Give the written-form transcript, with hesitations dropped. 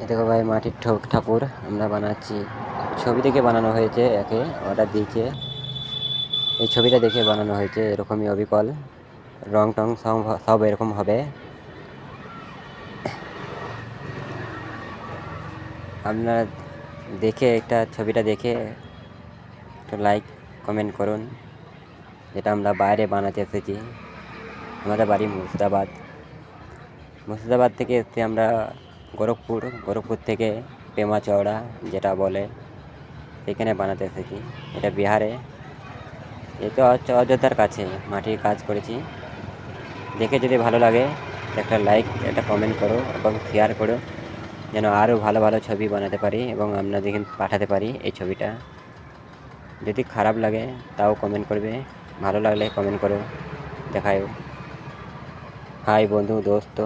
এ দেখো ভাই মাটির ঠাকুর আমরা বানাচ্ছি। ছবি দেখে বানানো হয়েছে, একে অর্ডার দিয়েছে, এই ছবিটা দেখে বানানো হয়েছে। এরকমই অবিকল রং টং সব এরকম হবে। আপনারা দেখে একটা ছবিটা দেখে একটু লাইক কমেন্ট করুন। যেটা আমরা বাইরে বানাতে এসেছি, আমাদের বাড়ি মুর্শিদাবাদ থেকে এসেছি আমরা গোরখপুর থেকে পেমা চওড়া যেটা বলে, সেখানে বানাতে এসেছি। এটা বিহারে, এটা হচ্ছে অযোধ্যার কাছে মাটির কাজ করেছি। দেখে যদি ভালো লাগে একটা লাইক, একটা কমেন্ট করো এবং শেয়ার করো, যেন আরও ভালো ভালো ছবি বানাতে পারি এবং আপনাদেরকে পাঠাতে পারি এই ছবিটা। যদি খারাপ লাগে তাও কমেন্ট করবে, ভালো লাগলে কমেন্ট করো, দেখাও। হাই বন্ধু, দোস্ত।